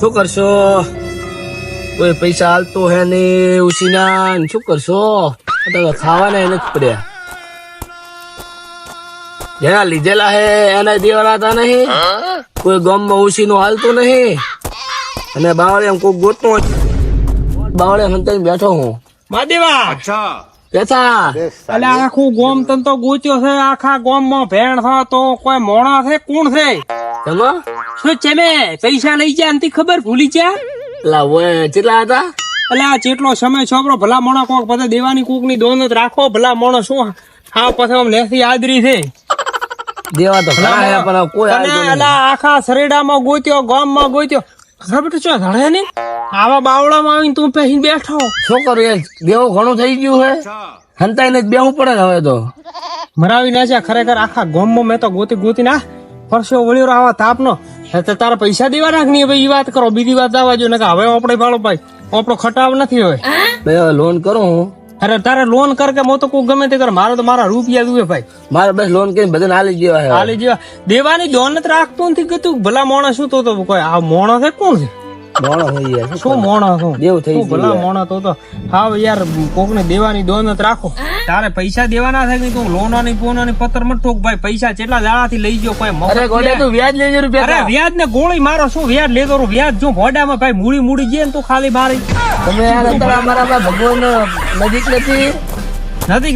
શું કરશો? કોઈ પૈસા હાલતો હે ને ઉસીના શું કરશો? ખાવાના નથી પડ્યા. જેના લીધેલા હે એને દેવાના હતા નહીં. કોઈ ગામમાં ઉસીનું હાલતું નહીં અને બાવળે કોક ગોતનો બાવળે હંતાઈને બેઠો હું. માદેવા બેઠા એટલે આખું ગોમ તન તો ગોચ્યો છે. આખા ગોમ માં ભેણ થા તો કોઈ મોણા છે કોણ છે? તમે શું છે મે પૈસા લઈ જાય અંતિ ખબર ભૂલી જા. પેલા ઓય કેટલા હતા? એટલે આ જેટલો સમય છોકરો ભલા મોણા કોક પછી દેવાની કોક ની દોન જ રાખો. ભલા મોણો શું હા પછી આમ લેસી આદરી છે દેવા તો ઘણા હે પણ કોઈ અને અલા આખા શરીડામાં ગોત્યો ગામમાં ગોત્યો ખબર ચો ધડે ને આવા બાવળામાં આવીને તું પહેરીને બેઠો. શું કરું યાર? દેવું ઘણું થઈ ગયું હે. હંતાઈને જ બેહવું પડે ને હવે તો. મરાવી નાખ્યા ખરેખર આખા ગામમાં. મેં તો ગોતી ના પરસો વળ્યો આવા તાપનો. તારા પૈસા દેવા રાખ નહીં ભાઈ. વાત કરો બીજી વાત આવવા જો ને હવે આપણે ભાડો ભાઈ આપણો ખટાવ નથી હોય. ભાઈ લોન કરું હું. અરે તારે લોન કર કે મો તો કોઈ ગમે તે કર. મારે તો મારા રૂપિયા દુએ ભાઈ. મારે બસ લોન કરીને બધાને હાલી જેવા હે. હાલી જેવા દેવાની દોન જ રાખતો નથી કે તું ભલા મોણા શું તો કોઈ આ મોણો છે કોણ છે? મોણો હોય યાર. શું મોણો શું દેવ થઈ તું ભલા મોણા તો હા યાર કોકને દેવાની દોન જ રાખો. તારે પૈસા દેવાના થાય કે તું લોનાની પોનાની પત્તર મત ઠોક ભાઈ. પૈસા કેટલા દાડાથી લઈ ગયો કોઈ અરે ગોડે તું વ્યાજ લેજે રૂપિયા. અરે વ્યાજ ને ગોળી મારો શું વ્યાજ લેતો રહું? વ્યાજ જો ભોડામાં ભાઈ મૂડી ગયે ને તું ખાલી મારી તમે યાર અત્યારે અમારા ભગવાન નજીક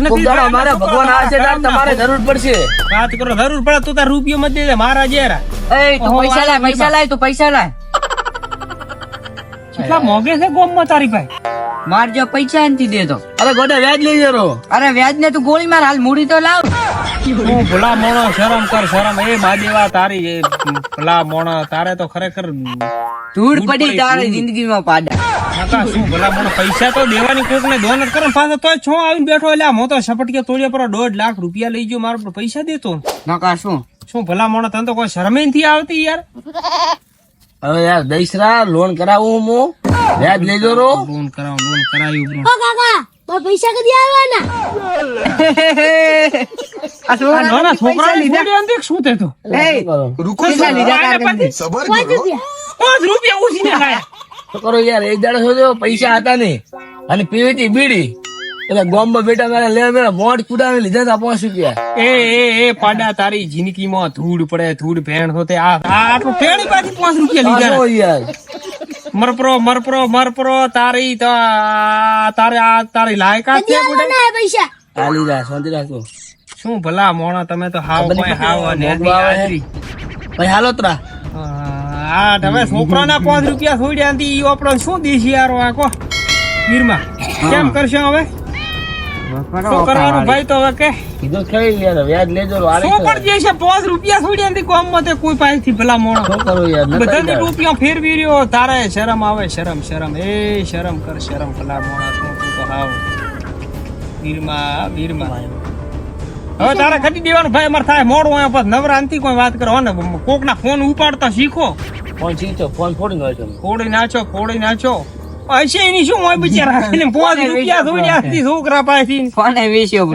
નથી. અમારે ભગવાન આવશે તમારે જરૂર પડશે. વાત કરો જરૂર પડે તો તાર રૂપિયો મત દે મારા જેરા. પૈસા લાય કેટલા મોગે છે ગોમમાં તારી ભાઈ? માર જો પૈસા નથી દેતો. અરે ગોડે વ્યાજ લઈ જરો. અરે વ્યાજ ને તું ગોળી માર હાલ મૂડી તો લાવ. હું ભલા મોણો શરમ કર શરમ. એ બાદેવા તારી એ ભલા મોણો તારે તો ખરેખર ધૂળ પડી તારી જિંદગીમાં પાડા. નકા શું ભલા મોણો પૈસા તો દેવાની કોક ને દોન જ કરો પાછો તોય છો આવીને બેઠો. એટલે મો તો સપટકે તોડ્યા પર 1.5 લાખ રૂપિયા લઈ ગયો મારો પૈસા દેતો. નકા શું ભલા મોણો તને તો કોઈ શરમે નથી આવતી યાર. હવે યાર દઈસરા લોન કરાવું હું. વ્યાજ લઈ જરો. લોન કરાવ્યું પૈસા કદી આવવાના? છોકરા લીધા શું તે તો રૂપિયા ઉછીને લાયા. કરો યાર એક દાડો શોધ્યો પૈસા હતા નહીં અને પીવીતી બીડી એટલે ગોમમાં બેટા મારે લે મેળા મોટ કુડાવી લીધા હતા 5 રૂપિયા. એ પાડા તારી જિંદગીમાં ધૂળ પડે ધૂળ ભેણ હોતે આટલું ટેણી પાછી 5 રૂપિયા લીધા યાર. મરપરો તારી તારી લાયકાત છે પૈસા હાલી જા શાંતિ રાખો. શું ભલા મોણા તમે તો હાવ કોઈ હાવ ભાઈ હાલો તરા હા તમે છોકરાના 5 રૂપિયા છોડ્યા હતી ઈ આપણો શું દેશી યારો આ કો વીરમાં કેમ કરશો હવે? શું કરવાનું ભાઈ તો હવે કે કીધું થઈ યાર વ્યાજ લેજો. શું કરજે છે 5 રૂપિયા છોડ્યા હતી કોમમાં તે કોઈ પાસેથી ભલા મોણો. શું કરો યાર? બધાની રૂપિયા ફેરવી રહ્યો. તારે શરમ આવે શરમ એ શરમ કર શરમ ભલા મોણા શું તું તો હાવ વીરમાં હવે તારે ખટી દેવાનું ભાઈ. અમારે થાય મોડું હોય પછી નવરાંતિ કોઈ વાત કરો ને કોક ના ફોન ઉપાડતા શીખો. ફોન શીખો ફોન ફોડી નાખો. ફોડી નાચો હશે એની શું હોય બિચારા 5 રૂપિયા થોડી છોકરા પાસેથી ફોને વેચ્યો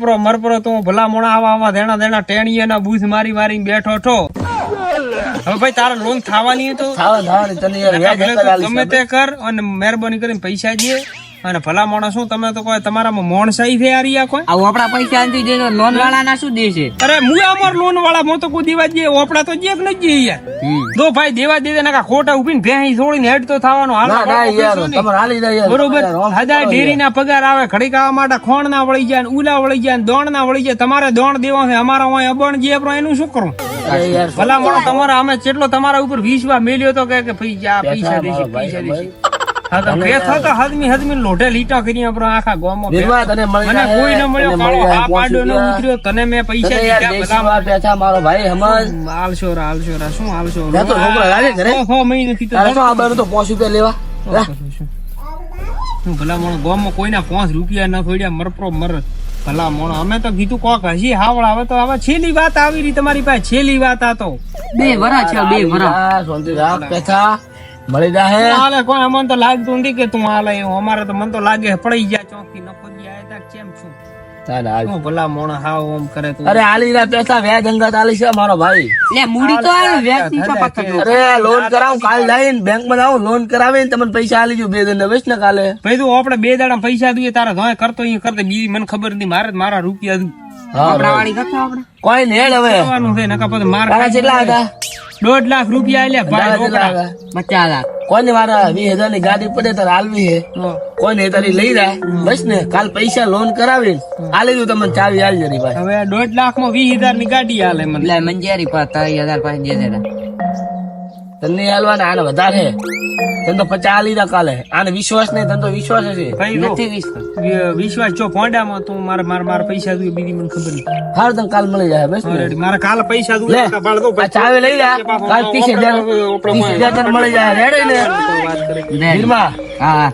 બ્રો. મરપરો તું ભલા મોણા આવા દેણા ટેણીએ ના બૂથ મારી બેઠો છો. હવે ભાઈ તારા લોન થવાની તો તને યાર વ્યાજ ગમે તે કર અને મહેરબાની કરીને પૈસા દે. અને ભલા મોણા શું તમે તો કોઈ તમારામાં મોણસાઈ છે યાર કોઈ આવું આપડા પૈસા નથી દેતો. લોન વાળા ના શું દેશે? અરે હું અમાર લોન વાળા મો તો કોઈ દેવા દે ઓપડા તો જેક નથી યાર. દો ભાઈ દેવા દે ના ખોટા ઉભીને ભેહી છોડીને હેડ તો થવાનો બરોબર. હજાર ડેરી ના પગાર આવે ઘડીક આવવા માટે ખોણ ના વળી જાય ઉલા વળી જાય દોણ ના વળી જાય. તમારે દોણ દેવા છે અમારા હોય અબણ જે એનું શું કરું? ભલા મોણો તમારા અમે કેટલો તમારા ઉપર વિશ્વાસ મેલ્યો તો કે પૈસા દેશે લોઢે લીટા કરી આખા ગામમાં કોઈ ન મળ્યો કાળો હા પાડ્યો ન ઉતર્યો. તને મેં પૈસા દીધા મારો ભાઈ હાલશોરા શું હાલશો 6 મહિનાથી તો 5 રૂપિયા લેવા ભલા મોણો ગામમાં કોઈના 5 રૂપિયા ન થોડ્યા મરપરો ભલા મોણો. અમે તો કીધું કોક હસી હાવડા. હવે તો હવે છેલ્લી વાત આવી રહી તમારી પાસે. છેલ્લી વાત આ તો 2 વરા છે 2 વરા શાંતિ રાખ પેથા મળી જાહે. હાલે કોઈ અમને તો લાગતું નથી કે તું હાલે એવું. અમારે તો મને તો લાગે પડી ગયા ચોકી નફો ગયા કેમ છું તારે હાલ. હું ભલા મોણા હાવ ઓમ કરે તું. અરે હાલી રહ્યા પૈસા વ્યાજ અંગત હાલી છે મારો ભાઈ. લે મૂડી તો આલે વ્યાજ ની ચોપા કરજો. અરે લોન કરાવું કાલ જઈને બેંક માં જાઉં લોન કરાવીને તમને પૈસા હાલી જુ 2 દિન વેચ ને કાલે. ભાઈ તું આપણે 2 દાડા પૈસા દઈએ તારા ધોય કરતો અહીંયા કરતો બીજી મને ખબર નથી મારા રૂપિયા દઉં. હા આપણા વાળી કરતો આપણે. કોઈ ને હેડ હવે કરવાનું છે નકા પછી માર તારા કેટલા હતા 1.5 લાખ રૂપિયા આલ્યા ભાઈ તારા કેટલા રોકડા. હતા 50 લાખ. કોઈ ને મારા 20,000 ની ગાડી પડે તારે હાલવી હે હા. કોઈ ને તારી લઈ જાય બસ ને કાલ પૈસા લોન કરાવીને હાલી દઉં તમને ચાવી હાલ જરી ભાઈ. હવે 1.5 લાખ માં 20,000 ની ગાડી હાલે મને. લે મંજેરી પર 3000 પાસે દે દેડા. તને હાલવાના આને વધારે તને તો 50 હાલી દા કાલે આને વિશ્વાસ નહીં તને તો વિશ્વાસ હશે. ભાઈ જો, નથી વિશ્વાસ. વિશ્વાસ જો પોંડામાં તું મારા પૈસા દઉં બીજી મને ખબર નથી. હાર તને કાલ મળી જાય બસ ને. Already મારા કાલે પૈસા દઉં લે નકા ભાળ દઉં. આ ચાવી લઈ જા કાલ 30,000 તને મળી જાય રેડી ને લે. વીરમા હા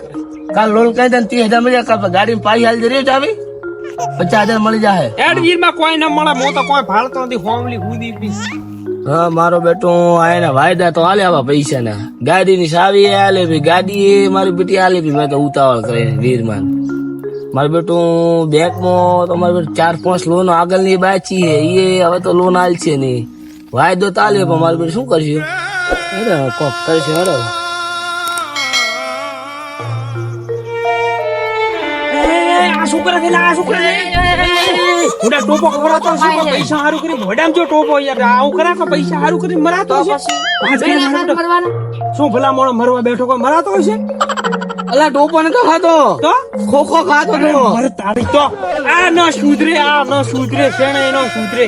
કાલ લોન કહી દે 30,000 મળી જાય કાલ ગાડી પાઈ હાલ જરી ચાવી 50,000 મળી જાય. એડવીરમાં કોઈ ન મળે મો તો કોઈ ભાળતો નથી હોમલી હુદી પી. હા મારો બેટો આયના વાયદા તો હાલે આવા પૈસા ના ગાડી ની સાવી હાલે ભી ગાડી મારી બેટી હાલે ભી મેં તો ઉતાવળ કરી વીરમાન મારું બેટું બેંક માં તો મારી બેટું 4-5 લોન આગળ ની બાચી હે એ હવે તો લોન હાલ છે નહીં વાયદો તો હાલે પણ મારું બેટું શું કરશું કોક કરશે હેડો. આ શું કરે છે આ શું કરે છે ઉડા ટોપો ખવડાવતો છે પણ પૈસા હારું કરી મોઢામાં જો ટોપો યાર આવું કરે કે પૈસા હારું કરી મરાતો છે શું ભલા મોણો મરવા બેઠો કોઈ મરાતો હશે અલા ટોપો ને ખાતો તો ખોખો ખાતો તો મર તારી તો આ ન સુધરે શેણે ન સુધરે